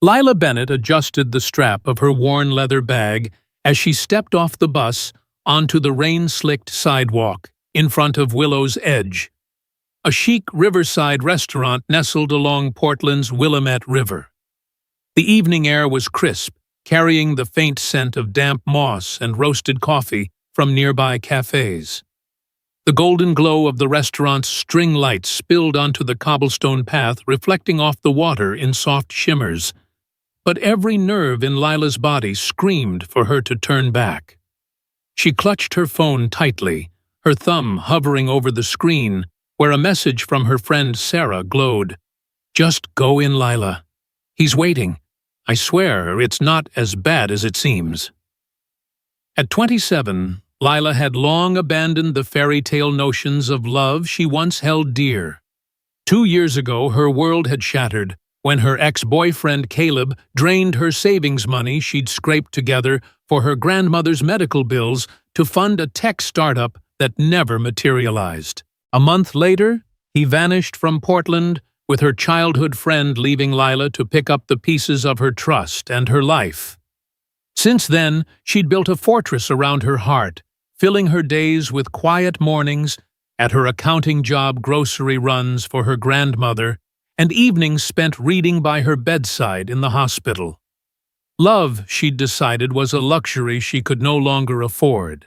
Lila Bennett adjusted the strap of her worn leather bag as she stepped off the bus onto the rain-slicked sidewalk in front of Willow's Edge, a chic riverside restaurant nestled along Portland's Willamette River. The evening air was crisp, carrying the faint scent of damp moss and roasted coffee from nearby cafes. The golden glow of the restaurant's string lights spilled onto the cobblestone path, reflecting off the water in soft shimmers. But every nerve in Lila's body screamed for her to turn back. She clutched her phone tightly, her thumb hovering over the screen, where a message from her friend Sarah glowed. "Just go in, Lila. He's waiting. I swear it's not as bad as it seems." At 27, Lila had long abandoned the fairy tale notions of love she once held dear. 2 years ago, her world had shattered when her ex-boyfriend Caleb drained her savings money she'd scraped together for her grandmother's medical bills to fund a tech startup that never materialized. A month later, he vanished from Portland, with her childhood friend leaving Lila to pick up the pieces of her trust and her life. Since then, she'd built a fortress around her heart, filling her days with quiet mornings, at her accounting job grocery runs for her grandmother, and evenings spent reading by her bedside in the hospital. Love, she'd decided, was a luxury she could no longer afford.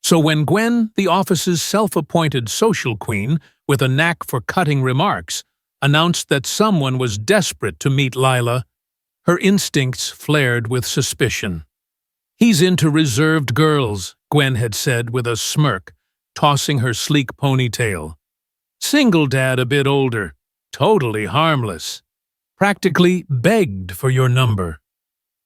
So when Gwen, the office's self-appointed social queen, with a knack for cutting remarks, announced that someone was desperate to meet Lila, her instincts flared with suspicion. "He's into reserved girls," Gwen had said with a smirk, tossing her sleek ponytail. "Single dad, a bit older. Totally harmless. Practically begged for your number."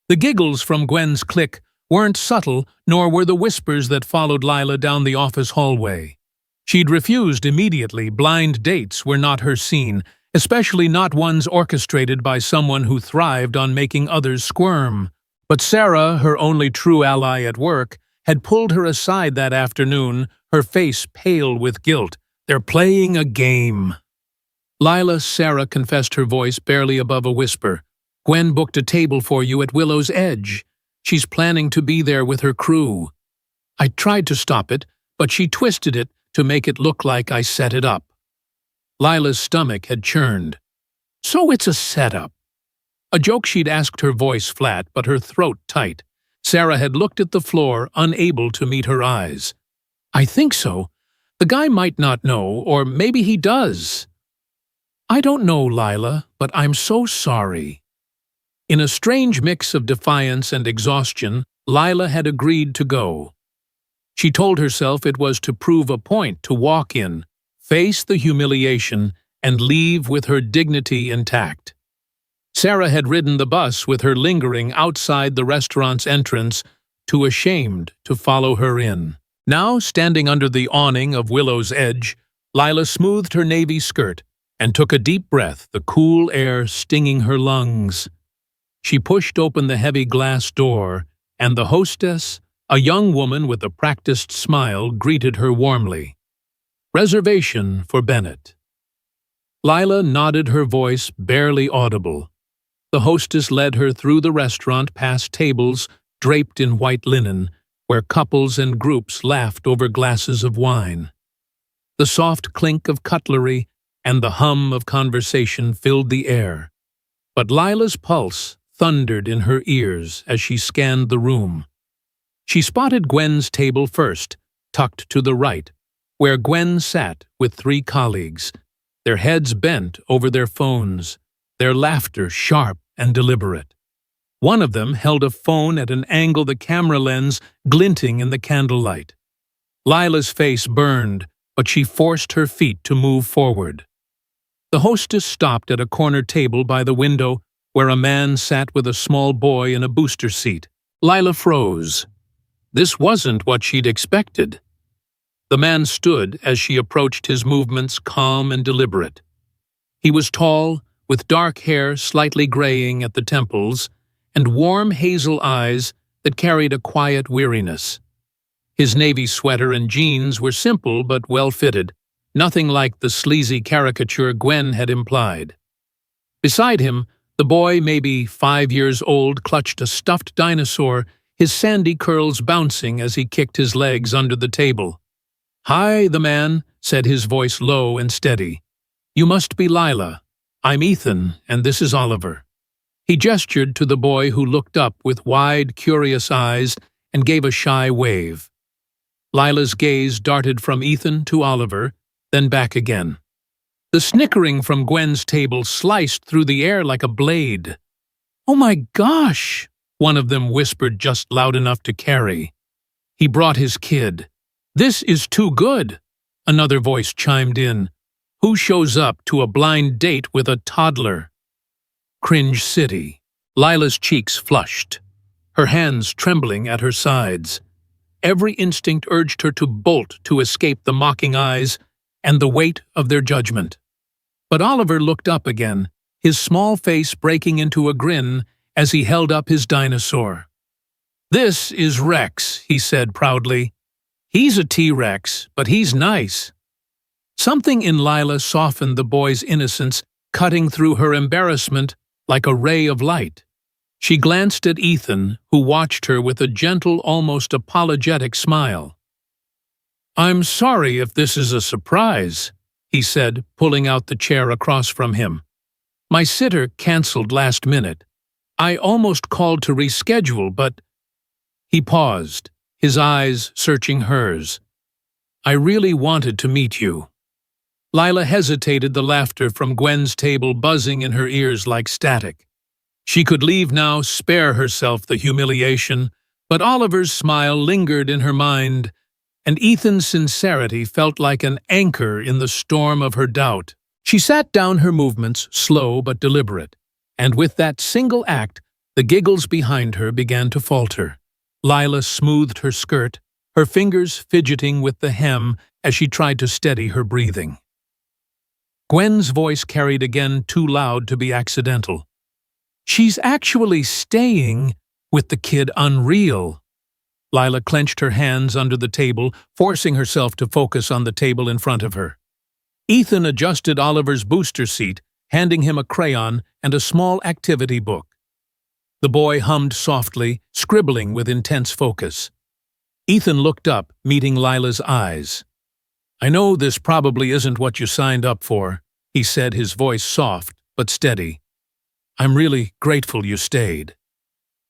The giggles from Gwen's clique weren't subtle, nor were the whispers that followed Lila down the office hallway. She'd refused immediately. Blind dates were not her scene, especially not ones orchestrated by someone who thrived on making others squirm. But Sarah, her only true ally at work, had pulled her aside that afternoon, her face pale with guilt. "They're playing a game." "Lila," Sarah confessed, her voice barely above a whisper, "Gwen booked a table for you at Willow's Edge. She's planning to be there with her crew." I tried to stop it, but she twisted it to make it look like I set it up. Lila's stomach had churned. "So it's a setup." A joke she'd asked, her voice flat, but her throat tight. Sarah had looked at the floor, unable to meet her eyes. "I think so. The guy might not know, or maybe he does." "I don't know, Lila, but I'm so sorry." In a strange mix of defiance and exhaustion, Lila had agreed to go. She told herself it was to prove a point, to walk in, face the humiliation, and leave with her dignity intact. Sarah had ridden the bus with her lingering outside the restaurant's entrance, too ashamed to follow her in. Now, standing under the awning of Willow's Edge, Lila smoothed her navy skirt and took a deep breath, the cool air stinging her lungs. She pushed open the heavy glass door, and the hostess, a young woman with a practiced smile, greeted her warmly. "Reservation for Bennett." Lila nodded, her voice barely audible. The hostess led her through the restaurant, past tables draped in white linen, where couples and groups laughed over glasses of wine. The soft clink of cutlery and the hum of conversation filled the air, but Lila's pulse thundered in her ears as she scanned the room. She spotted Gwen's table first, tucked to the right, where Gwen sat with 3 colleagues, their heads bent over their phones, their laughter sharp and deliberate. One of them held a phone at an angle, the camera lens glinting in the candlelight. Lila's face burned, but she forced her feet to move forward. The hostess stopped at a corner table by the window, where a man sat with a small boy in a booster seat. Lila froze. This wasn't what she'd expected. The man stood as she approached, his movements calm and deliberate. He was tall, with dark hair slightly graying at the temples, and warm hazel eyes that carried a quiet weariness. His navy sweater and jeans were simple but well-fitted, nothing like the sleazy caricature Gwen had implied. Beside him, The boy, maybe 5 years old, clutched a stuffed dinosaur, his sandy curls bouncing as he kicked his legs under the table. "Hi, the man," said his voice low and steady. "You must be Lila. I'm Ethan, and this is Oliver." He gestured to the boy, who looked up with wide, curious eyes and gave a shy wave. Lila's gaze darted from Ethan to Oliver, then back again. The snickering from Gwen's table sliced through the air like a blade. "Oh my gosh!" one of them whispered just loud enough to carry. "He brought his kid. This is too good," another voice chimed in. "Who shows up to a blind date with a toddler?" Cringe City. Lila's cheeks flushed, her hands trembling at her sides. Every instinct urged her to bolt to escape the mocking eyes and the weight of their judgment. But Oliver looked up again, his small face breaking into a grin as he held up his dinosaur. "This is Rex," he said proudly. "He's a T-Rex, but he's nice." Something in Lila softened the boy's innocence, cutting through her embarrassment like a ray of light. She glanced at Ethan, who watched her with a gentle, almost apologetic smile. "I'm sorry if this is a surprise," he said, pulling out the chair across from him. "My sitter canceled last minute. I almost called to reschedule, but—" He paused, his eyes searching hers. "I really wanted to meet you." Lila hesitated, the laughter from Gwen's table buzzing in her ears like static. She could leave now, spare herself the humiliation, but Oliver's smile lingered in her mind, and Ethan's sincerity felt like an anchor in the storm of her doubt. She sat down, her movements slow but deliberate, and with that single act, the giggles behind her began to falter. Lila smoothed her skirt, her fingers fidgeting with the hem as she tried to steady her breathing. Gwen's voice carried again, too loud to be accidental. "She's actually staying with the kid. Unreal." Lila clenched her hands under the table, forcing herself to focus on the table in front of her. Ethan adjusted Oliver's booster seat, handing him a crayon and a small activity book. The boy hummed softly, scribbling with intense focus. Ethan looked up, meeting Lila's eyes. "I know this probably isn't what you signed up for," he said, his voice soft but steady. "I'm really grateful you stayed."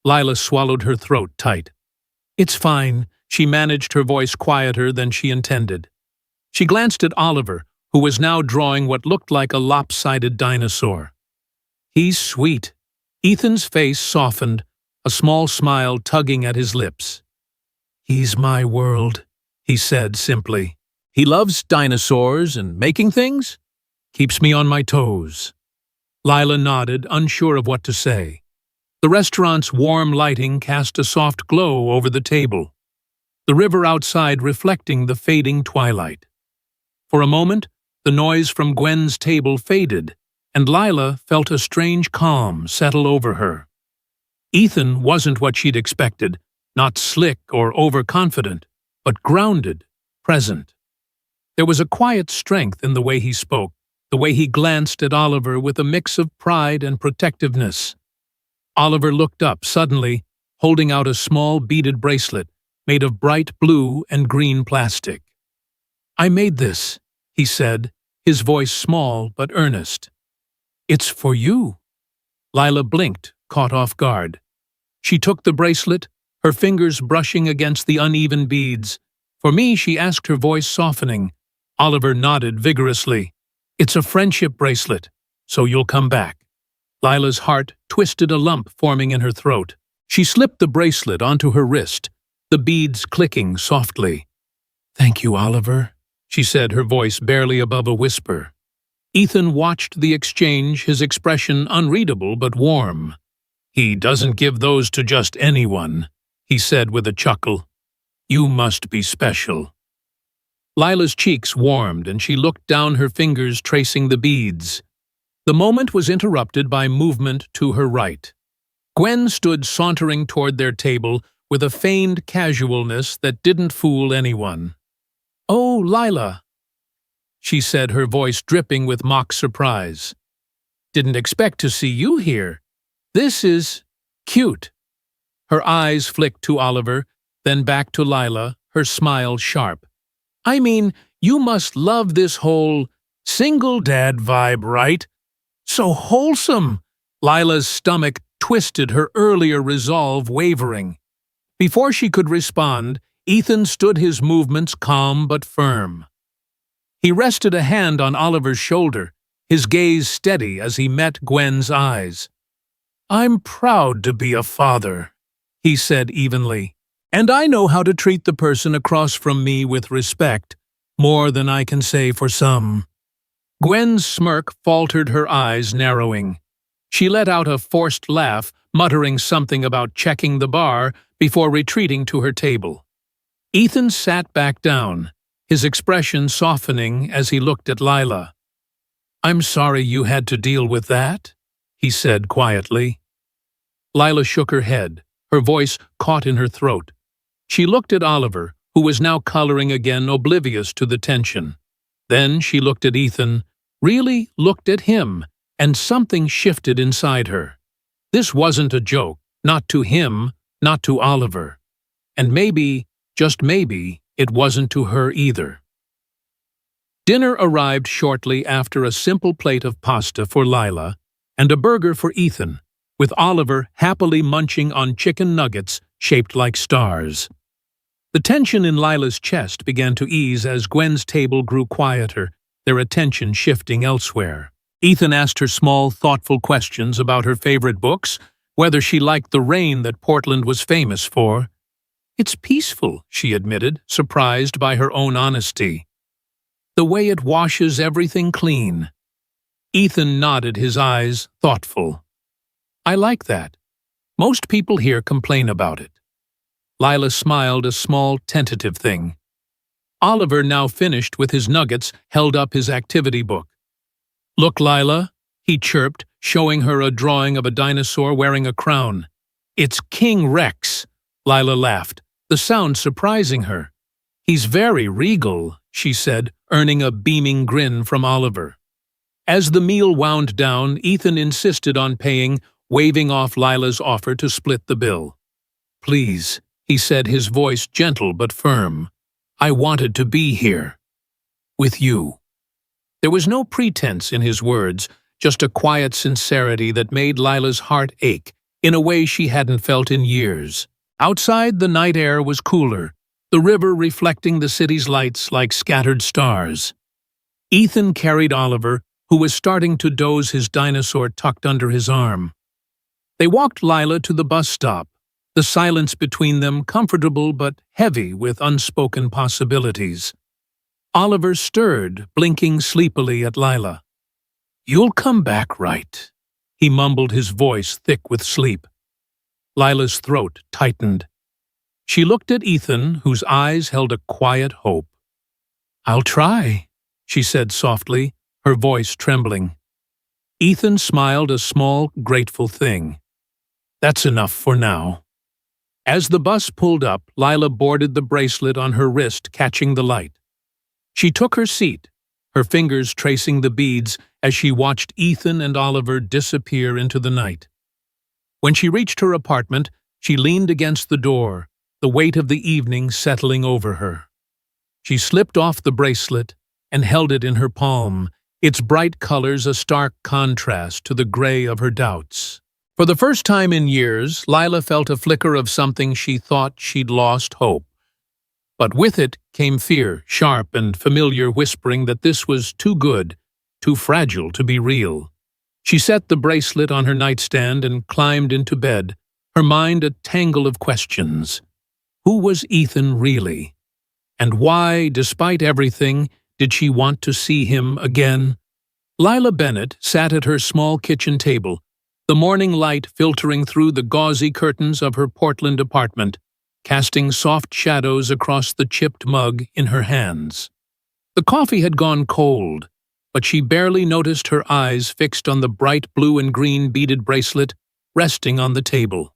Lila swallowed her throat tight. "It's fine," she managed, her voice quieter than she intended. She glanced at Oliver, who was now drawing what looked like a lopsided dinosaur. "He's sweet." Ethan's face softened, a small smile tugging at his lips. "He's my world," he said simply. "He loves dinosaurs and making things. Keeps me on my toes." Lila nodded, unsure of what to say. The restaurant's warm lighting cast a soft glow over the table, the river outside reflecting the fading twilight. For a moment, the noise from Gwen's table faded, and Lila felt a strange calm settle over her. Ethan wasn't what she'd expected, not slick or overconfident, but grounded, present. There was a quiet strength in the way he spoke, the way he glanced at Oliver with a mix of pride and protectiveness. Oliver looked up suddenly, holding out a small beaded bracelet made of bright blue and green plastic. "I made this," he said, his voice small but earnest. "It's for you." Lila blinked, caught off guard. She took the bracelet, her fingers brushing against the uneven beads. "For me," she asked, her voice softening. Oliver nodded vigorously. "It's a friendship bracelet, so you'll come back." Lila's heart twisted, a lump forming in her throat. She slipped the bracelet onto her wrist, the beads clicking softly. "Thank you, Oliver," she said, her voice barely above a whisper. Ethan watched the exchange, his expression unreadable but warm. "He doesn't give those to just anyone," he said with a chuckle. "You must be special." Lila's cheeks warmed, and she looked down, her fingers tracing the beads. The moment was interrupted by movement to her right. Gwen stood sauntering toward their table with a feigned casualness that didn't fool anyone. "Oh, Lila," she said, her voice dripping with mock surprise. Didn't expect to see you here. This is cute." Her eyes flicked to Oliver, then back to Lila, her smile sharp. "I mean, you must love this whole single dad vibe, right? So wholesome." Lila's stomach twisted, her earlier resolve wavering. Before she could respond, Ethan stood, his movements calm but firm. He rested a hand on Oliver's shoulder, his gaze steady as he met Gwen's eyes. "I'm proud to be a father," he said evenly. "And I know how to treat the person across from me with respect, more than I can say for some." Gwen's smirk faltered, her eyes narrowing. She let out a forced laugh, muttering something about checking the bar before retreating to her table. Ethan sat back down, his expression softening as he looked at Lila. "I'm sorry you had to deal with that," he said quietly. Lila shook her head, her voice caught in her throat. She looked at Oliver, who was now coloring again, oblivious to the tension. Then she looked at Ethan, really looked at him, and something shifted inside her. This wasn't a joke, not to him, not to Oliver. And maybe, just maybe, it wasn't to her either. Dinner arrived shortly after, a simple plate of pasta for Lila and a burger for Ethan, with Oliver happily munching on chicken nuggets shaped like stars. The tension in Lila's chest began to ease as Gwen's table grew quieter, their attention shifting elsewhere. Ethan asked her small, thoughtful questions about her favorite books, whether she liked the rain that Portland was famous for. "It's peaceful," she admitted, surprised by her own honesty. "The way it washes everything clean." Ethan nodded, his eyes thoughtful. "I like that. Most people here complain about it." Lila smiled, a small, tentative thing. Oliver, now finished with his nuggets, held up his activity book. "Look, Lila," he chirped, showing her a drawing of a dinosaur wearing a crown. "It's King Rex." Lila laughed, the sound surprising her. "He's very regal," she said, earning a beaming grin from Oliver. As the meal wound down, Ethan insisted on paying, waving off Lila's offer to split the bill. "Please," he said, his voice gentle but firm. "I wanted to be here. With you." There was no pretense in his words, just a quiet sincerity that made Lila's heart ache in a way she hadn't felt in years. Outside, the night air was cooler, the river reflecting the city's lights like scattered stars. Ethan carried Oliver, who was starting to doze, his dinosaur tucked under his arm. They walked Lila to the bus stop, the silence between them comfortable but heavy with unspoken possibilities. Oliver stirred, blinking sleepily at Lila. "You'll come back, right?" he mumbled, his voice thick with sleep. Lila's throat tightened. She looked at Ethan, whose eyes held a quiet hope. "I'll try," she said softly, her voice trembling. Ethan smiled, a small, grateful thing. "That's enough for now." As the bus pulled up, Lila boarded, the bracelet on her wrist catching the light. She took her seat, her fingers tracing the beads as she watched Ethan and Oliver disappear into the night. When she reached her apartment, she leaned against the door, the weight of the evening settling over her. She slipped off the bracelet and held it in her palm, its bright colors a stark contrast to the gray of her doubts. For the first time in years, Lila felt a flicker of something she thought she'd lost hope. But with it came fear, sharp and familiar, whispering that this was too good, too fragile to be real. She set the bracelet on her nightstand and climbed into bed, her mind a tangle of questions. Who was Ethan really? And why, despite everything, did she want to see him again? Lila Bennett sat at her small kitchen table, the morning light filtering through the gauzy curtains of her Portland apartment, casting soft shadows across the chipped mug in her hands. The coffee had gone cold, but she barely noticed, her eyes fixed on the bright blue and green beaded bracelet resting on the table.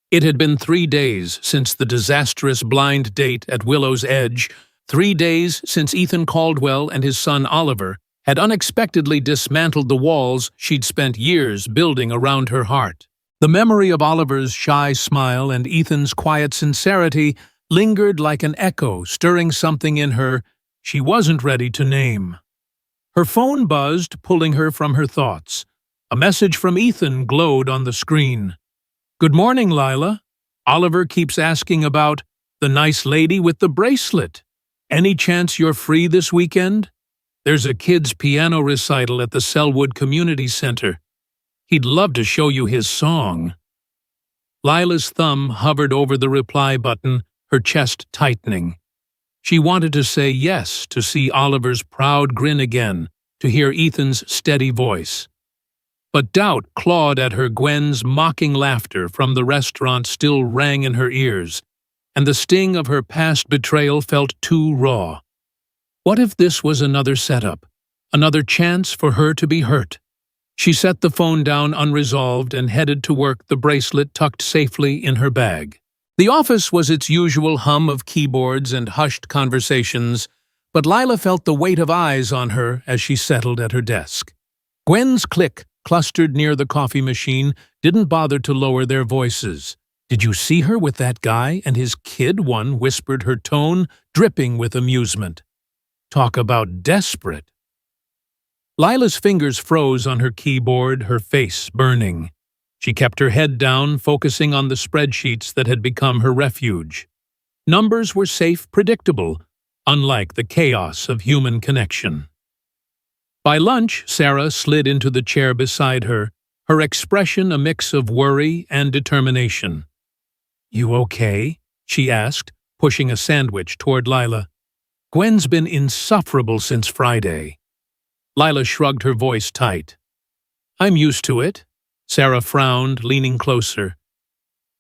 It had been 3 days since the disastrous blind date at Willow's Edge, 3 days since Ethan Caldwell and his son Oliver had unexpectedly dismantled the walls she'd spent years building around her heart. The memory of Oliver's shy smile and Ethan's quiet sincerity lingered like an echo, stirring something in her she wasn't ready to name. Her phone buzzed, pulling her from her thoughts. A message from Ethan glowed on the screen. "Good morning, Lila. Oliver keeps asking about the nice lady with the bracelet. Any chance you're free this weekend? There's a kids' piano recital at the Selwood Community Center. He'd love to show you his song." Lila's thumb hovered over the reply button, her chest tightening. She wanted to say yes, to see Oliver's proud grin again, to hear Ethan's steady voice. But doubt clawed at her. Gwen's mocking laughter from the restaurant still rang in her ears, and the sting of her past betrayal felt too raw. What if this was another setup, another chance for her to be hurt? She set the phone down unresolved and headed to work, the bracelet tucked safely in her bag. The office was its usual hum of keyboards and hushed conversations, but Lila felt the weight of eyes on her as she settled at her desk. Gwen's clique, clustered near the coffee machine, didn't bother to lower their voices. "Did you see her with that guy and his kid?" one whispered, her tone dripping with amusement. Talk about desperate. Lila's fingers froze on her keyboard, her face burning. She kept her head down, focusing on the spreadsheets that had become her refuge. Numbers were safe, predictable, unlike the chaos of human connection. By lunch, Sarah slid into the chair beside her, her expression a mix of worry and determination. "You okay?" she asked, pushing a sandwich toward Lila. "Gwen's been insufferable since Friday." Lila shrugged, her voice tight. "I'm used to it." Sarah frowned, leaning closer.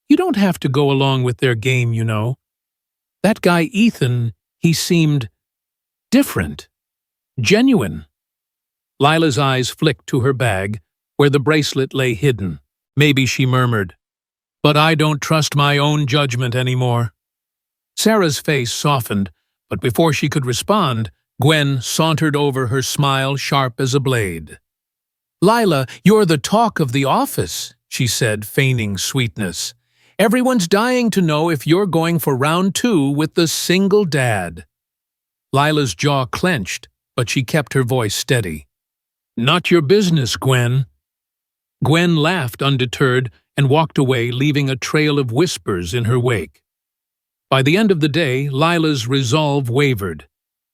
"You don't have to go along with their game, you know. That guy Ethan, he seemed different, genuine." Lila's eyes flicked to her bag, where the bracelet lay hidden. "Maybe," she murmured, "but I don't trust my own judgment anymore." Sarah's face softened, but before she could respond, Gwen sauntered over, her smile sharp as a blade. "Lila, you're the talk of the office," she said, feigning sweetness. "Everyone's dying to know if you're going for round 2 with the single dad." Lila's jaw clenched, but she kept her voice steady. "Not your business, Gwen." Gwen laughed undeterred and walked away, leaving a trail of whispers in her wake. By the end of the day, Lila's resolve wavered.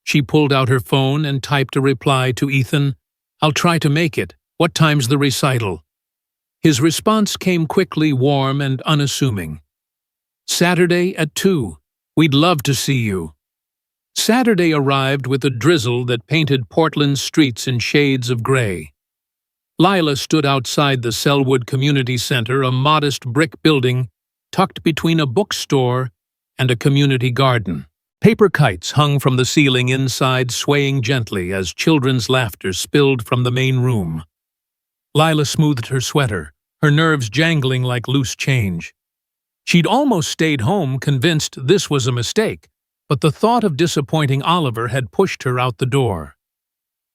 She pulled out her phone and typed a reply to Ethan. "I'll try to make it. What time's the recital?" His response came quickly, warm and unassuming. "Saturday at 2. We'd love to see you." Saturday arrived with a drizzle that painted Portland's streets in shades of gray. Lila stood outside the Selwood Community Center, a modest brick building tucked between a bookstore and a community garden. Paper kites hung from the ceiling inside, swaying gently as children's laughter spilled from the main room. Lila smoothed her sweater, her nerves jangling like loose change. She'd almost stayed home, convinced this was a mistake, but the thought of disappointing Oliver had pushed her out the door.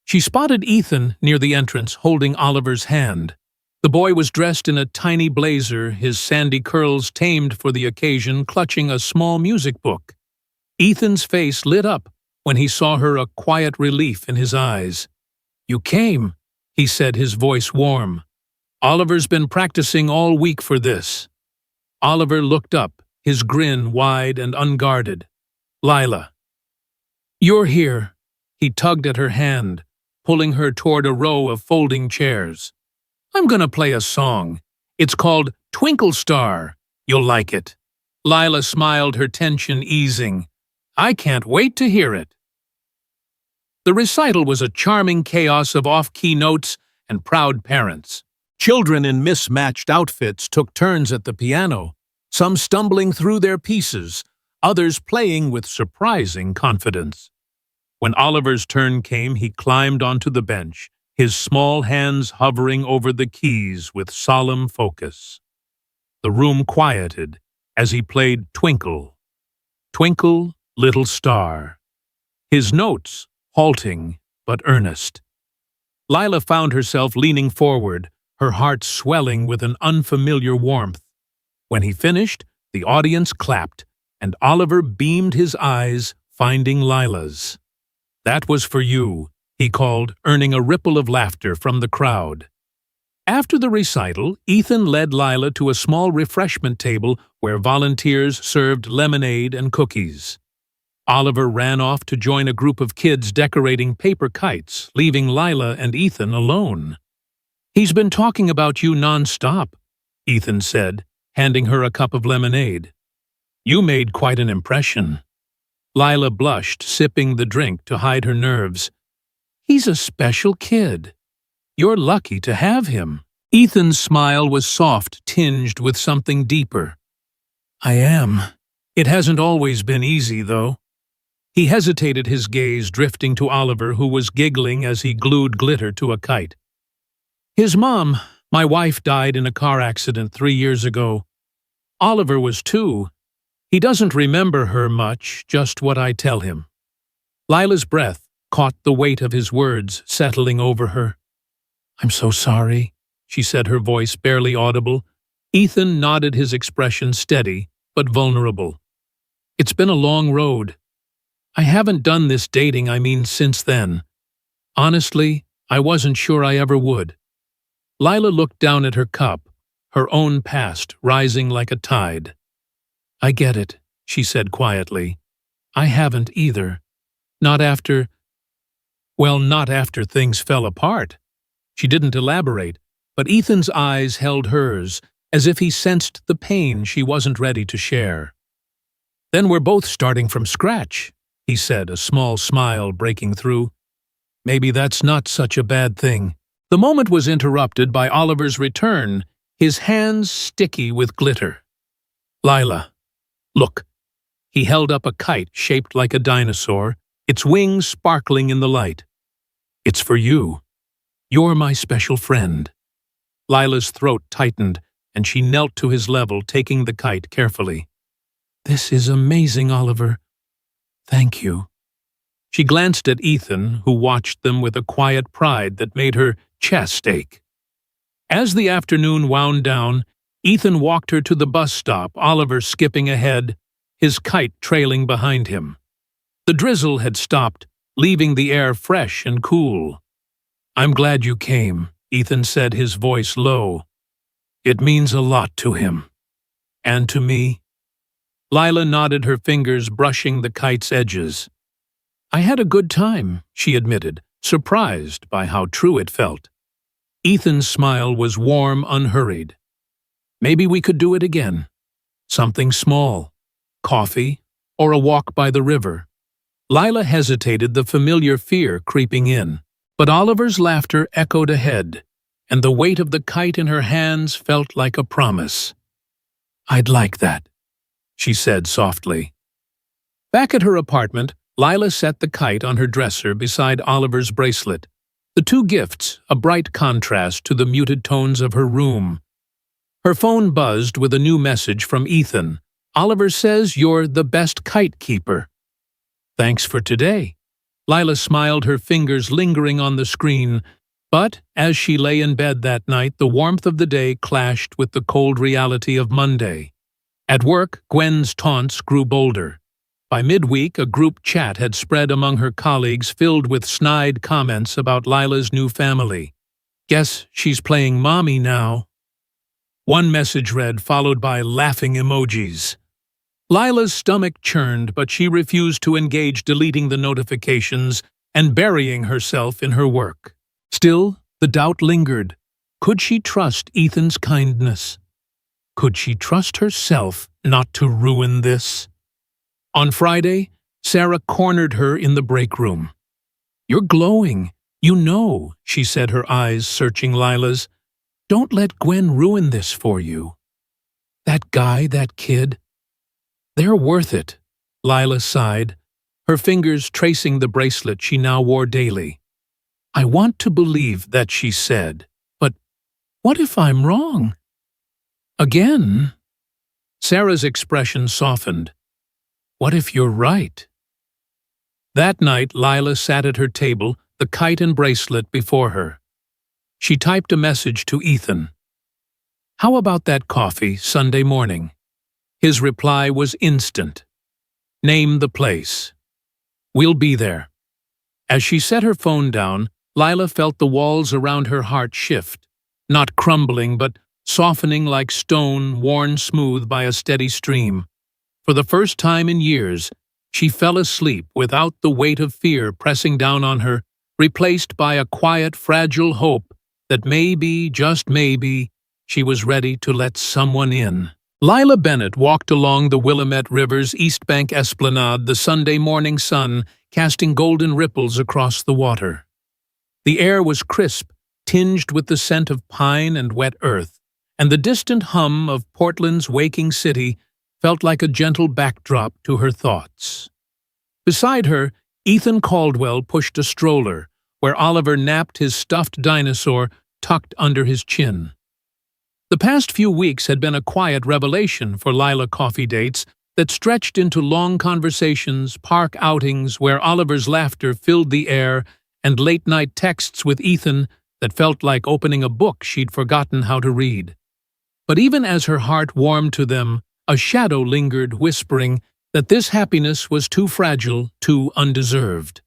She spotted Ethan near the entrance, holding Oliver's hand. The boy was dressed in a tiny blazer, his sandy curls tamed for the occasion, clutching a small music book. Ethan's face lit up when he saw her, a quiet relief in his eyes. "You came," he said, his voice warm. "Oliver's been practicing all week for this." Oliver looked up, his grin wide and unguarded. "Lila." "You're here." He tugged at her hand, pulling her toward a row of folding chairs. "I'm gonna play a song. It's called Twinkle Star. You'll like it." Lila smiled, her tension easing. "I can't wait to hear it." The recital was a charming chaos of off-key notes and proud parents. Children in mismatched outfits took turns at the piano, some stumbling through their pieces, others playing with surprising confidence. When Oliver's turn came, he climbed onto the bench, his small hands hovering over the keys with solemn focus. The room quieted as he played Twinkle, Twinkle, Little Star, his notes halting but earnest. Lila found herself leaning forward, her heart swelling with an unfamiliar warmth. When he finished, the audience clapped, and Oliver beamed his eyes, finding Lila's. "That was for you," he called, earning a ripple of laughter from the crowd. After the recital, Ethan led Lila to a small refreshment table where volunteers served lemonade and cookies. Oliver ran off to join a group of kids decorating paper kites, leaving Lila and Ethan alone. "He's been talking about you non-stop," Ethan said, handing her a cup of lemonade. "You made quite an impression." Lila blushed, sipping the drink to hide her nerves. "He's a special kid. You're lucky to have him." Ethan's smile was soft, tinged with something deeper. "I am. It hasn't always been easy, though." He hesitated, his gaze drifting to Oliver, who was giggling as he glued glitter to a kite. "His mom, my wife, died in a car accident 3 years ago. Oliver was 2. He doesn't remember her much, just what I tell him." Lila's breath caught the weight of his words settling over her. "I'm so sorry," she said, her voice barely audible. Ethan nodded, his expression steady but vulnerable. "It's been a long road. I haven't done this dating, since then. Honestly, I wasn't sure I ever would." Lila looked down at her cup, her own past rising like a tide. "I get it," she said quietly. "I haven't either. Not after things fell apart." She didn't elaborate, but Ethan's eyes held hers, as if he sensed the pain she wasn't ready to share. "Then we're both starting from scratch," he said, a small smile breaking through. "Maybe that's not such a bad thing." The moment was interrupted by Oliver's return, his hands sticky with glitter. "Lila, look." He held up a kite shaped like a dinosaur, its wings sparkling in the light. "It's for you. You're my special friend." Lila's throat tightened, and she knelt to his level, taking the kite carefully. "This is amazing, Oliver. Thank you." She glanced at Ethan, who watched them with a quiet pride that made her chest ache. As the afternoon wound down, Ethan walked her to the bus stop, Oliver skipping ahead, his kite trailing behind him. The drizzle had stopped, leaving the air fresh and cool. "I'm glad you came," Ethan said, his voice low. "It means a lot to him. And to me." Lila nodded, her fingers brushing the kite's edges. "I had a good time," she admitted, surprised by how true it felt. Ethan's smile was warm, unhurried. "Maybe we could do it again. Something small. Coffee, or a walk by the river." Lila hesitated, the familiar fear creeping in. But Oliver's laughter echoed ahead, and the weight of the kite in her hands felt like a promise. "I'd like that," she said softly. Back at her apartment, Lila set the kite on her dresser beside Oliver's bracelet, the two gifts a bright contrast to the muted tones of her room. Her phone buzzed with a new message from Ethan. "Oliver says you're the best kite keeper." "Thanks for today." Lila smiled, her fingers lingering on the screen, but as she lay in bed that night, the warmth of the day clashed with the cold reality of Monday. At work, Gwen's taunts grew bolder. By midweek, a group chat had spread among her colleagues filled with snide comments about Lila's new family. "Guess she's playing mommy now." One message read, followed by laughing emojis. Lila's stomach churned, but she refused to engage, deleting the notifications and burying herself in her work. Still, the doubt lingered. Could she trust Ethan's kindness? Could she trust herself not to ruin this? On Friday, Sarah cornered her in the break room. "You're glowing. You know," she said, her eyes searching Lila's. "Don't let Gwen ruin this for you. That guy, that kid, they're worth it." Lila sighed, her fingers tracing the bracelet she now wore daily. "I want to believe that," she said, "but what if I'm wrong?" "Again?" Sarah's expression softened. "What if you're right?" That night, Lila sat at her table, the kite and bracelet before her. She typed a message to Ethan. "How about that coffee Sunday morning?" His reply was instant. "Name the place. We'll be there." As she set her phone down, Lila felt the walls around her heart shift, not crumbling but softening like stone worn smooth by a steady stream. For the first time in years, she fell asleep without the weight of fear pressing down on her, replaced by a quiet, fragile hope that maybe, just maybe, she was ready to let someone in. Lila Bennett walked along the Willamette River's East Bank esplanade, the Sunday morning sun casting golden ripples across the water. The air was crisp, tinged with the scent of pine and wet earth, and the distant hum of Portland's waking city felt like a gentle backdrop to her thoughts. Beside her, Ethan Caldwell pushed a stroller, where Oliver napped his stuffed dinosaur tucked under his chin. The past few weeks had been a quiet revelation for Lila coffee dates that stretched into long conversations, park outings where Oliver's laughter filled the air, and late-night texts with Ethan that felt like opening a book she'd forgotten how to read. But even as her heart warmed to them, a shadow lingered, whispering that this happiness was too fragile, too undeserved.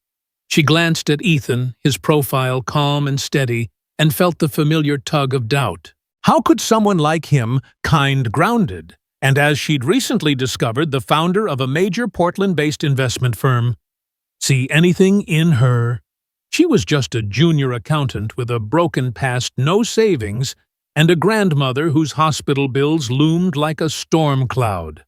She glanced at Ethan, his profile calm and steady, and felt the familiar tug of doubt. How could someone like him, kind, grounded, and as she'd recently discovered, the founder of a major Portland-based investment firm, see anything in her? She was just a junior accountant with a broken past, no savings, and a grandmother whose hospital bills loomed like a storm cloud.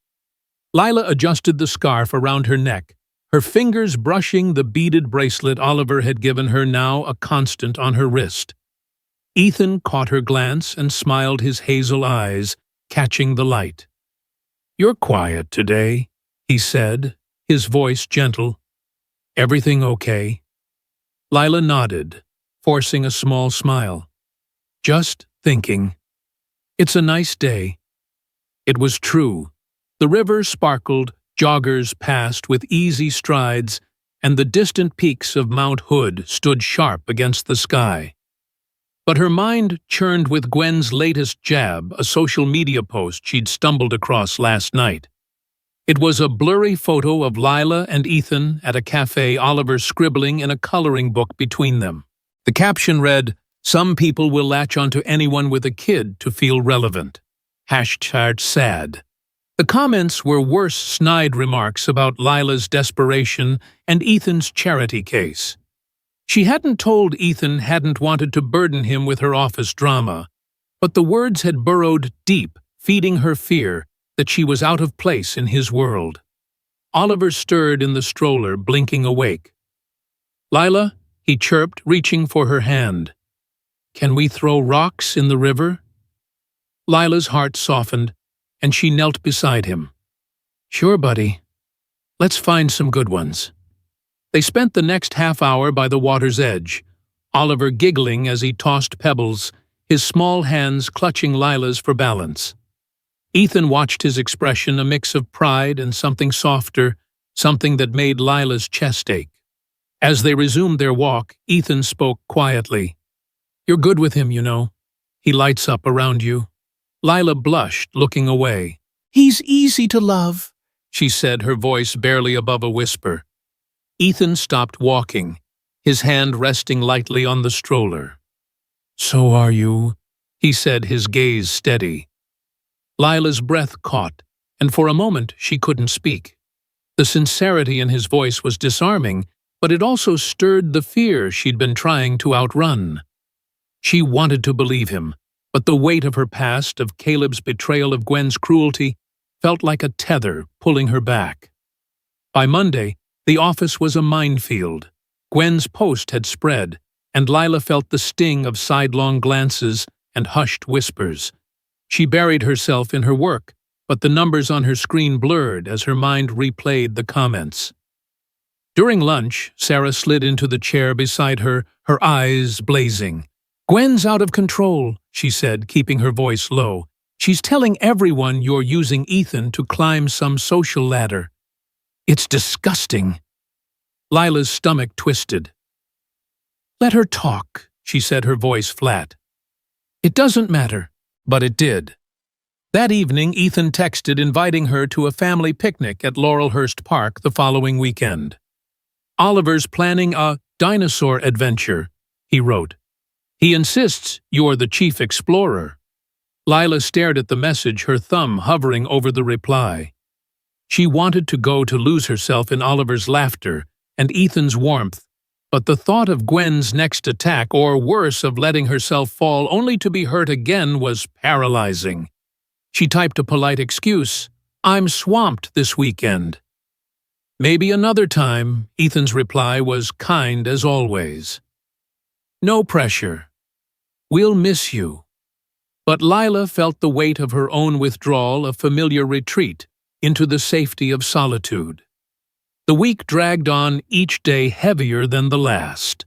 Lila adjusted the scarf around her neck, her fingers brushing the beaded bracelet Oliver had given her, now a constant on her wrist. Ethan caught her glance and smiled, his hazel eyes catching the light. "You're quiet today," he said, his voice gentle. "Everything okay?" Lila nodded, forcing a small smile. "Just thinking. It's a nice day." It was true. The river sparkled, joggers passed with easy strides, and the distant peaks of Mount Hood stood sharp against the sky. But her mind churned with Gwen's latest jab, a social media post she'd stumbled across last night. It was a blurry photo of Lila and Ethan at a cafe, Oliver scribbling in a coloring book between them. The caption read, "Some people will latch onto anyone with a kid to feel relevant. #sad. The comments were worse, snide remarks about Lila's desperation and Ethan's charity case. She hadn't told Ethan hadn't wanted to burden him with her office drama, but the words had burrowed deep, feeding her fear that she was out of place in his world. Oliver stirred in the stroller, blinking awake. "Lila," he chirped, reaching for her hand. "Can we throw rocks in the river?" Lila's heart softened, and she knelt beside him. "Sure, buddy. Let's find some good ones." They spent the next half hour by the water's edge, Oliver giggling as he tossed pebbles, his small hands clutching Lila's for balance. Ethan watched his expression, a mix of pride and something softer, something that made Lila's chest ache. As they resumed their walk, Ethan spoke quietly. "You're good with him, you know. He lights up around you." Lila blushed, looking away. "He's easy to love," she said, her voice barely above a whisper. Ethan stopped walking, his hand resting lightly on the stroller. "So are you," he said, his gaze steady. Lila's breath caught, and for a moment she couldn't speak. The sincerity in his voice was disarming, but it also stirred the fear she'd been trying to outrun. She wanted to believe him, but the weight of her past, of Caleb's betrayal, of Gwen's cruelty, felt like a tether pulling her back. By Monday, the office was a minefield. Gwen's post had spread, and Lila felt the sting of sidelong glances and hushed whispers. She buried herself in her work, but the numbers on her screen blurred as her mind replayed the comments. During lunch, Sarah slid into the chair beside her, her eyes blazing. "Gwen's out of control," she said, keeping her voice low. "She's telling everyone you're using Ethan to climb some social ladder. It's disgusting." Lila's stomach twisted. "Let her talk," she said, her voice flat. It doesn't matter, but it did. That evening, Ethan texted inviting her to a family picnic at Laurelhurst Park the following weekend. Oliver's planning a dinosaur adventure, he wrote. He insists you're the chief explorer. Lila stared at the message, her thumb hovering over the reply. She wanted to go to lose herself in Oliver's laughter and Ethan's warmth, but the thought of Gwen's next attack, or worse, of letting herself fall only to be hurt again, was paralyzing. She typed a polite excuse. I'm swamped this weekend. Maybe another time. Ethan's reply was kind as always. No pressure. We'll miss you. But Lila felt the weight of her own withdrawal, a familiar retreat into the safety of solitude. The week dragged on, each day heavier than the last.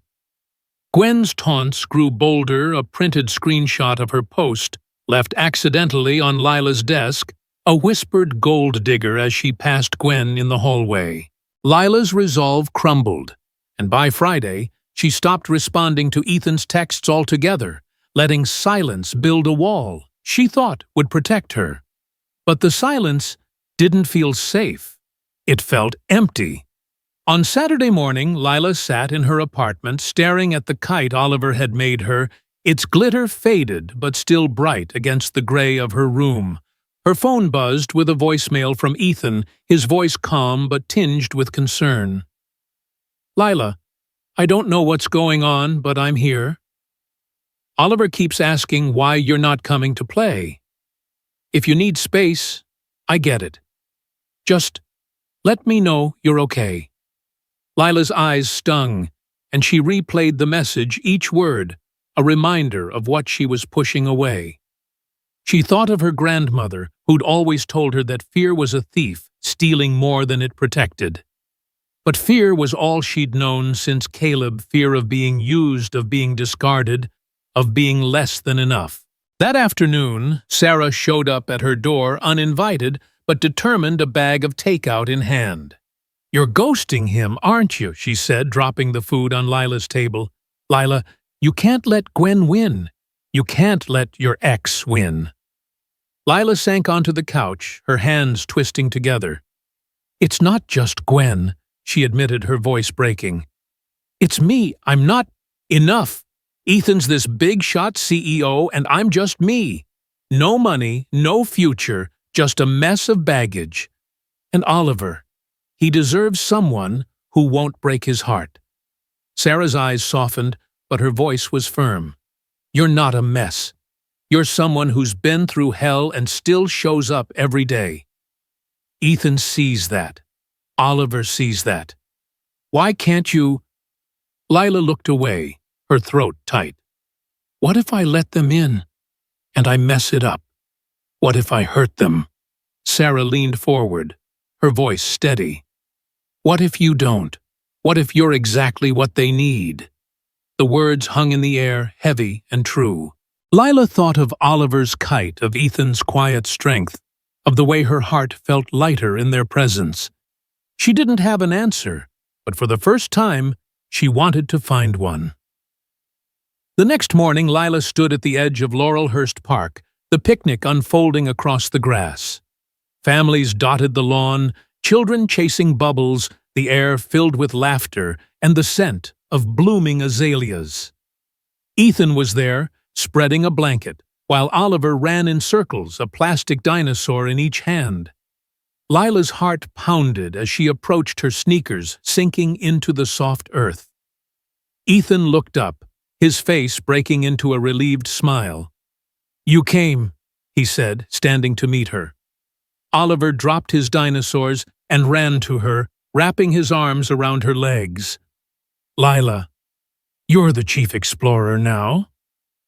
Gwen's taunts grew bolder, a printed screenshot of her post, left accidentally on Lila's desk, a whispered gold digger as she passed Gwen in the hallway. Lila's resolve crumbled, and by Friday, she stopped responding to Ethan's texts altogether, letting silence build a wall she thought would protect her. But the silence didn't feel safe. It felt empty. On Saturday morning, Lila sat in her apartment staring at the kite Oliver had made her, its glitter faded but still bright against the gray of her room. Her phone buzzed with a voicemail from Ethan, his voice calm but tinged with concern. Lila, I don't know what's going on, but I'm here. Oliver keeps asking why you're not coming to play. If you need space, I get it. Just let me know you're okay. Lila's eyes stung, and she replayed the message, each word, a reminder of what she was pushing away. She thought of her grandmother, who'd always told her that fear was a thief, stealing more than it protected. But fear was all she'd known since Caleb, fear of being used, of being discarded, of being less than enough. That afternoon, Sarah showed up at her door uninvited, but determined, a bag of takeout in hand. You're ghosting him, aren't you? She said, dropping the food on Lila's table. Lila, you can't let Gwen win. You can't let your ex win. Lila sank onto the couch, her hands twisting together. It's not just Gwen, she admitted, her voice breaking. It's me. I'm not enough. Ethan's this big-shot CEO, and I'm just me. No money, no future, just a mess of baggage. And Oliver, he deserves someone who won't break his heart. Sarah's eyes softened, but her voice was firm. You're not a mess. You're someone who's been through hell and still shows up every day. Ethan sees that. Oliver sees that. Why can't you? Lila looked away, her throat tight. What if I let them in, and I mess it up? What if I hurt them? Sarah leaned forward, her voice steady. What if you don't? What if you're exactly what they need? The words hung in the air, heavy and true. Lila thought of Oliver's kite, of Ethan's quiet strength, of the way her heart felt lighter in their presence. She didn't have an answer, but for the first time, she wanted to find one. The next morning, Lila stood at the edge of Laurelhurst Park, the picnic unfolding across the grass. Families dotted the lawn, children chasing bubbles, the air filled with laughter and the scent of blooming azaleas. Ethan was there, spreading a blanket, while Oliver ran in circles, a plastic dinosaur in each hand. Lila's heart pounded as she approached her sneakers, sinking into the soft earth. Ethan looked up, his face breaking into a relieved smile. You came, he said, standing to meet her. Oliver dropped his dinosaurs and ran to her, wrapping his arms around her legs. Lila, you're the chief explorer now.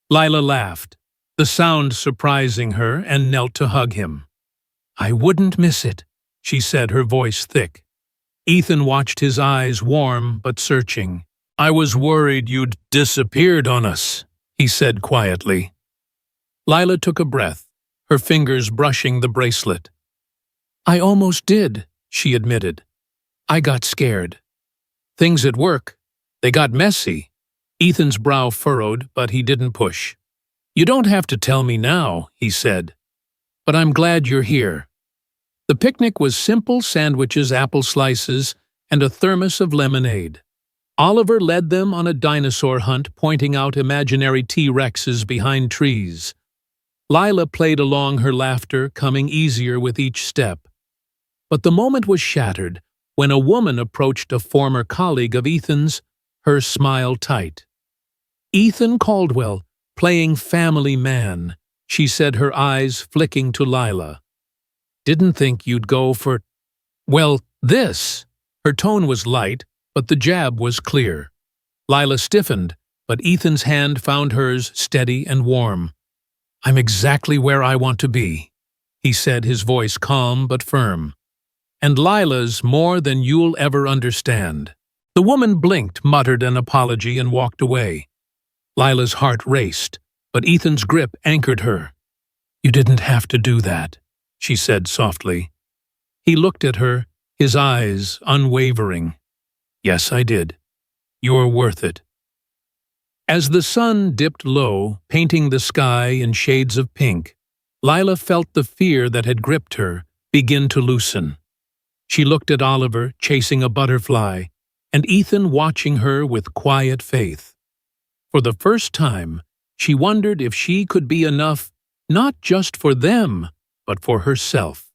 Lila laughed, the sound surprising her, and knelt to hug him. I wouldn't miss it, she said, her voice thick. Ethan watched, his eyes warm but searching. I was worried you'd disappeared on us, he said quietly. Lila took a breath, her fingers brushing the bracelet. I almost did, she admitted. I got scared. Things at work, they got messy. Ethan's brow furrowed, but he didn't push. "You don't have to tell me now," he said. "But I'm glad you're here." The picnic was simple sandwiches, apple slices, and a thermos of lemonade. Oliver led them on a dinosaur hunt, pointing out imaginary T-Rexes behind trees. Lila played along, her laughter coming easier with each step. But the moment was shattered when a woman approached a former colleague of Ethan's, her smile tight. "Ethan Caldwell, playing family man," she said, her eyes flicking to Lila. "Didn't think you'd go for, well, this." Her tone was light, but the jab was clear. Lila stiffened, but Ethan's hand found hers steady and warm. "I'm exactly where I want to be," he said, his voice calm but firm. "And Lila's more than you'll ever understand." The woman blinked, muttered an apology, and walked away. Lila's heart raced, but Ethan's grip anchored her. "You didn't have to do that," she said softly. He looked at her, his eyes unwavering. "Yes, I did. You're worth it." As the sun dipped low, painting the sky in shades of pink, Lila felt the fear that had gripped her begin to loosen. She looked at Oliver, chasing a butterfly, and Ethan watching her with quiet faith. For the first time, she wondered if she could be enough not just for them, but for herself.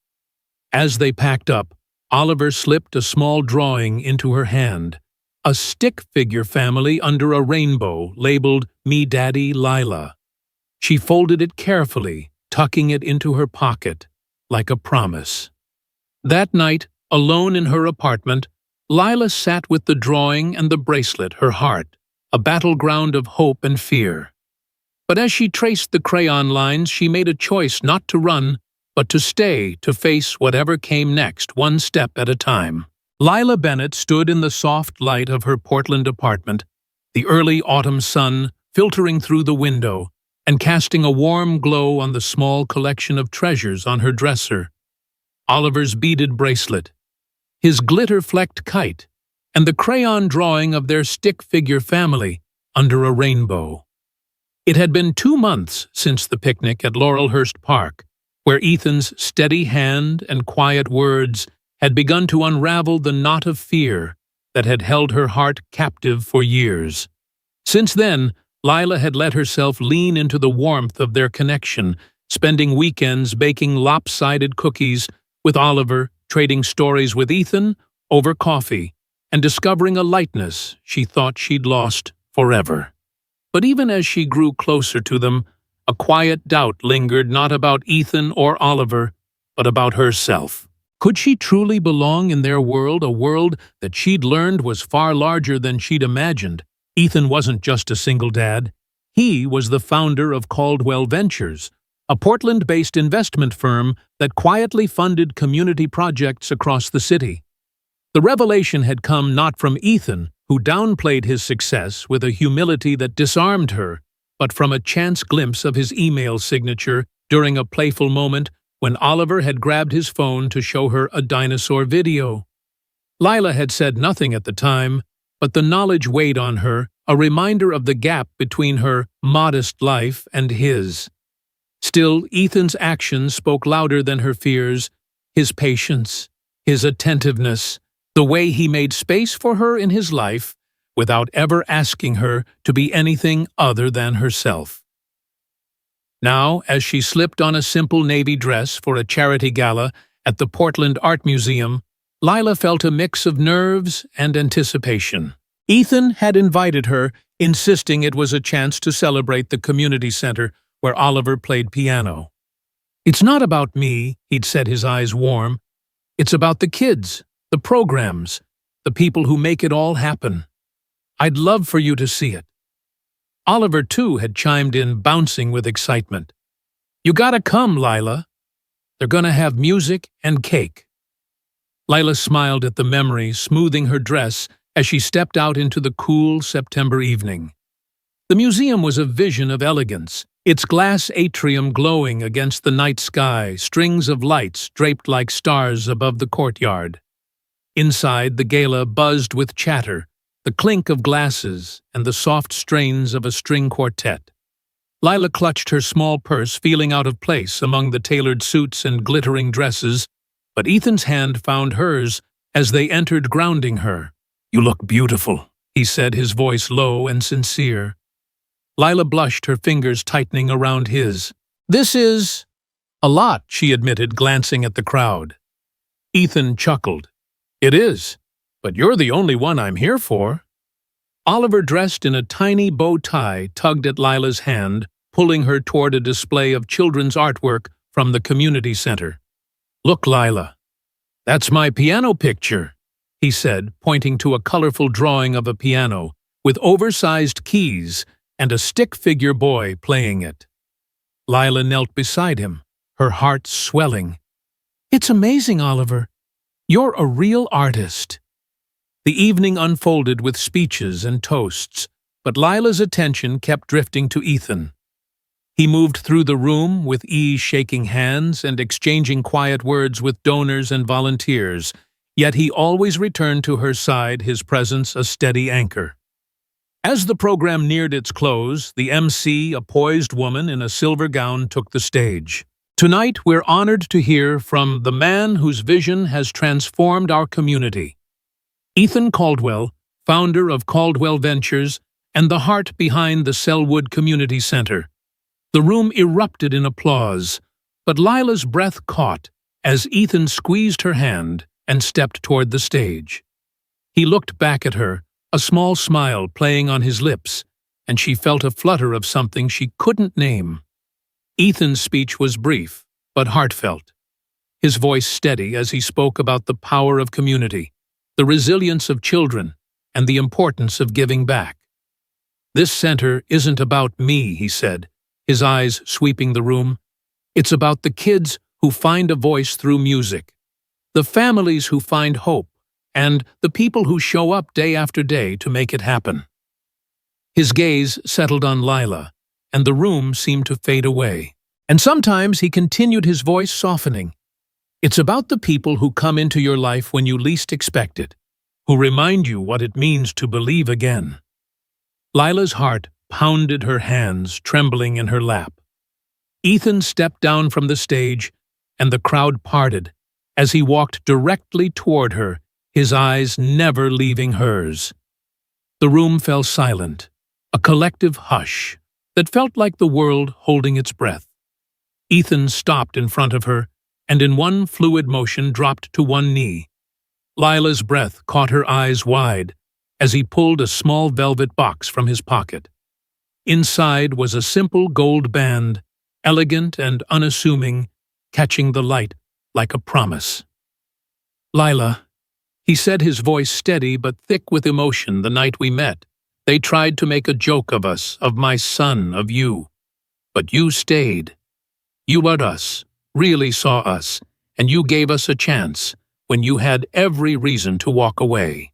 As they packed up, Oliver slipped a small drawing into her hand, a stick figure family under a rainbow labeled "Me Daddy Lila." She folded it carefully, tucking it into her pocket, like a promise. That night, alone in her apartment, Lila sat with the drawing and the bracelet, her heart, a battleground of hope and fear. But as she traced the crayon lines, she made a choice not to run, but to stay, to face whatever came next, one step at a time. Lila Bennett stood in the soft light of her Portland apartment, the early autumn sun filtering through the window and casting a warm glow on the small collection of treasures on her dresser. Oliver's beaded bracelet, his glitter-flecked kite, and the crayon drawing of their stick figure family under a rainbow. It had been 2 months since the picnic at Laurelhurst Park, where Ethan's steady hand and quiet words had begun to unravel the knot of fear that had held her heart captive for years. Since then, Lila had let herself lean into the warmth of their connection, spending weekends baking lopsided cookies with Oliver, trading stories with Ethan over coffee, and discovering a lightness she thought she'd lost forever. But even as she grew closer to them, a quiet doubt lingered, not about Ethan or Oliver, but about herself. Could she truly belong in their world, a world that she'd learned was far larger than she'd imagined? Ethan wasn't just a single dad. He was the founder of Caldwell Ventures, a Portland-based investment firm that quietly funded community projects across the city. The revelation had come not from Ethan, who downplayed his success with a humility that disarmed her, but from a chance glimpse of his email signature during a playful moment when Oliver had grabbed his phone to show her a dinosaur video. Lila had said nothing at the time, but the knowledge weighed on her, a reminder of the gap between her modest life and his. Still, Ethan's actions spoke louder than her fears, his patience, his attentiveness, the way he made space for her in his life without ever asking her to be anything other than herself. Now, as she slipped on a simple navy dress for a charity gala at the Portland Art Museum, Lila felt a mix of nerves and anticipation. Ethan had invited her, insisting it was a chance to celebrate the community center where Oliver played piano. "It's not about me," he'd said, his eyes warm. "It's about the kids, the programs, the people who make it all happen. I'd love for you to see it." Oliver, too, had chimed in, bouncing with excitement. "You gotta come, Lila. They're gonna have music and cake." Lila smiled at the memory, smoothing her dress as she stepped out into the cool September evening. The museum was a vision of elegance, its glass atrium glowing against the night sky, strings of lights draped like stars above the courtyard. Inside, the gala buzzed with chatter, the clink of glasses, and the soft strains of a string quartet. Lila clutched her small purse, feeling out of place among the tailored suits and glittering dresses, but Ethan's hand found hers as they entered, grounding her. "You look beautiful," he said, his voice low and sincere. Lila blushed, her fingers tightening around his. "This is a lot," she admitted, glancing at the crowd. Ethan chuckled. "It is, but you're the only one I'm here for." Oliver, dressed in a tiny bow tie, tugged at Lila's hand, pulling her toward a display of children's artwork from the community center. "Look, Lila, that's my piano picture," he said, pointing to a colorful drawing of a piano with oversized keys and a stick figure boy playing it. Lila knelt beside him, her heart swelling. "It's amazing, Oliver. You're a real artist." The evening unfolded with speeches and toasts, but Lila's attention kept drifting to Ethan. He moved through the room with ease, shaking hands and exchanging quiet words with donors and volunteers, yet he always returned to her side, his presence a steady anchor. As the program neared its close, the MC, a poised woman in a silver gown, took the stage. "Tonight, we're honored to hear from the man whose vision has transformed our community. Ethan Caldwell, founder of Caldwell Ventures and the heart behind the Selwood Community Center." The room erupted in applause, but Lila's breath caught as Ethan squeezed her hand and stepped toward the stage. He looked back at her, a small smile playing on his lips, and she felt a flutter of something she couldn't name. Ethan's speech was brief, but heartfelt, his voice steady as he spoke about the power of community, the resilience of children, and the importance of giving back. "This center isn't about me," he said, his eyes sweeping the room. "It's about the kids who find a voice through music, the families who find hope, and the people who show up day after day to make it happen." His gaze settled on Lila, and the room seemed to fade away. And sometimes he continued, his voice softening. "It's about the people who come into your life when you least expect it, who remind you what it means to believe again." Lila's heart pounded, her hands trembling in her lap. Ethan stepped down from the stage, and the crowd parted as he walked directly toward her, his eyes never leaving hers. The room fell silent, a collective hush that felt like the world holding its breath. Ethan stopped in front of her, and in one fluid motion dropped to one knee. Lila's breath caught her eyes wide as he pulled a small velvet box from his pocket. Inside was a simple gold band, elegant and unassuming, catching the light like a promise. "Lila," he said, his voice steady but thick with emotion, "the night we met, they tried to make a joke of us, of my son, of you. But you stayed. You loved us, really saw us, and you gave us a chance when you had every reason to walk away."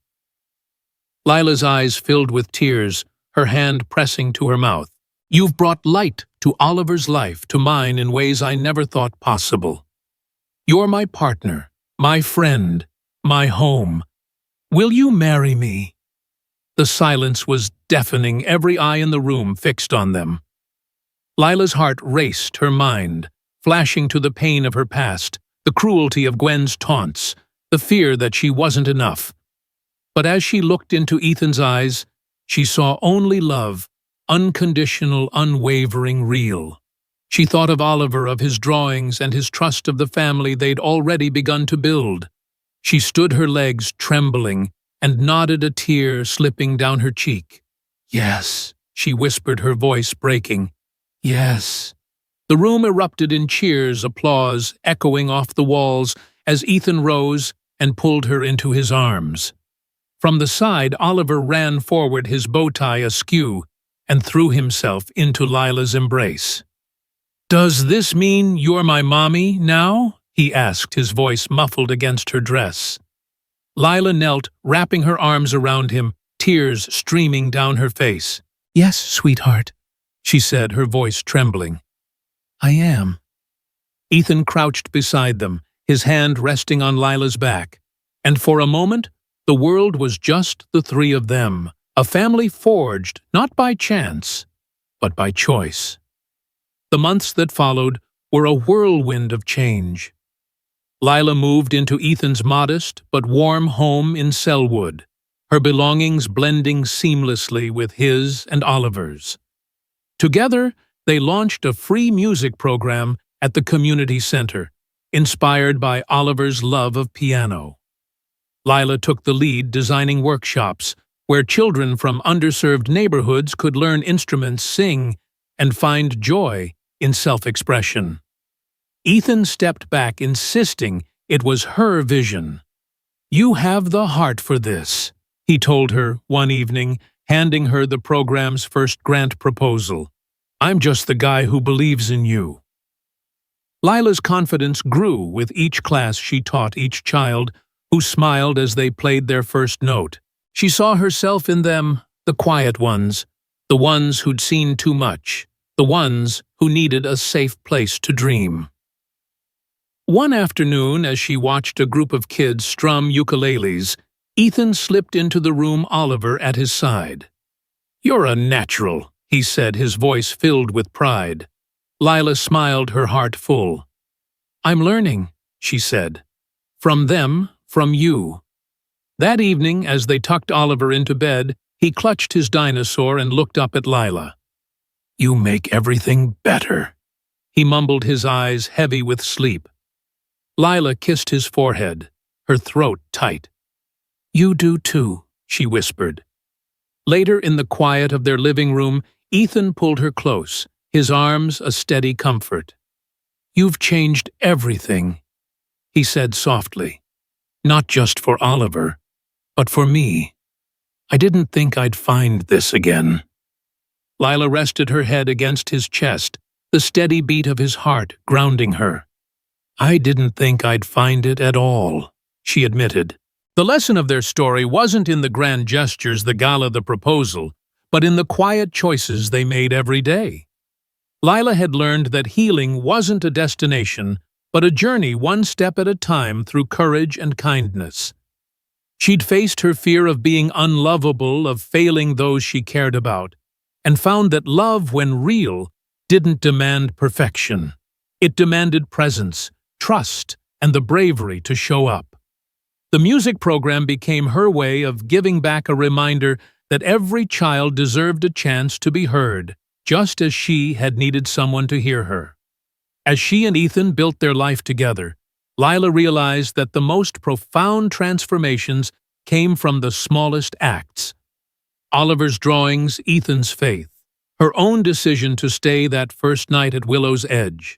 Lila's eyes filled with tears, her hand pressing to her mouth. "You've brought light to Oliver's life, to mine, in ways I never thought possible. You're my partner, my friend, my home. Will you marry me?" The silence was deafening, every eye in the room fixed on them. Lila's heart raced, her mind flashing to the pain of her past, the cruelty of Gwen's taunts, the fear that she wasn't enough. But as she looked into Ethan's eyes, she saw only love, unconditional, unwavering, real. She thought of Oliver, of his drawings, and his trust of the family they'd already begun to build. She stood, her legs trembling, and nodded, a tear slipping down her cheek. "Yes," she whispered, her voice breaking. "Yes." The room erupted in cheers, applause echoing off the walls as Ethan rose and pulled her into his arms. From the side, Oliver ran forward, his bow tie askew, and threw himself into Lila's embrace. "Does this mean you're my mommy now?" he asked, his voice muffled against her dress. Lila knelt, wrapping her arms around him, tears streaming down her face. "Yes, sweetheart," she said, her voice trembling. "I am." Ethan crouched beside them, his hand resting on Lila's back, and for a moment The world was just the three of them, a family forged not by chance, but by choice. The months that followed were a whirlwind of change. Lila moved into Ethan's modest but warm home in Selwood, her belongings blending seamlessly with his and Oliver's. Together, they launched a free music program at the community center, inspired by Oliver's love of piano. Lila took the lead designing workshops where children from underserved neighborhoods could learn instruments, sing, and find joy in self-expression. Ethan stepped back, insisting it was her vision. "You have the heart for this," he told her one evening, handing her the program's first grant proposal. "I'm just the guy who believes in you." Lila's confidence grew with each class she taught, each child who smiled as they played their first note. She saw herself in them, the quiet ones, the ones who'd seen too much, the ones who needed a safe place to dream. One afternoon, as she watched a group of kids strum ukuleles, Ethan slipped into the room, Oliver at his side. "You're a natural," he said, his voice filled with pride. Lila smiled, her heart full. "I'm learning," she said. "From them, from you." That evening, as they tucked Oliver into bed, he clutched his dinosaur and looked up at Lila. "You make everything better," he mumbled, his eyes heavy with sleep. Lila kissed his forehead, her throat tight. "You do too," she whispered. Later, in the quiet of their living room, Ethan pulled her close, his arms a steady comfort. "You've changed everything," he said softly. "Not just for Oliver, but for me. I didn't think I'd find this again." Lila rested her head against his chest, the steady beat of his heart grounding her. "I didn't think I'd find it at all," she admitted. The lesson of their story wasn't in the grand gestures, the gala, the proposal, but in the quiet choices they made every day. Lila had learned that healing wasn't a destination, but a journey one step at a time through courage and kindness. She'd faced her fear of being unlovable, of failing those she cared about, and found that love, when real, didn't demand perfection. It demanded presence, trust, and the bravery to show up. The music program became her way of giving back, a reminder that every child deserved a chance to be heard, just as she had needed someone to hear her. As she and Ethan built their life together, Lila realized that the most profound transformations came from the smallest acts. Oliver's drawings, Ethan's faith, her own decision to stay that first night at Willow's Edge.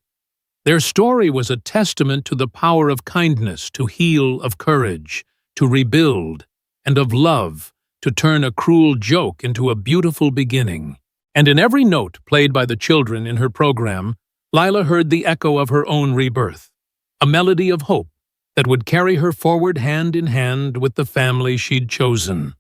Their story was a testament to the power of kindness to heal, of courage to rebuild, and of love to turn a cruel joke into a beautiful beginning. And in every note played by the children in her program, Lila heard the echo of her own rebirth, a melody of hope that would carry her forward hand in hand with the family she'd chosen.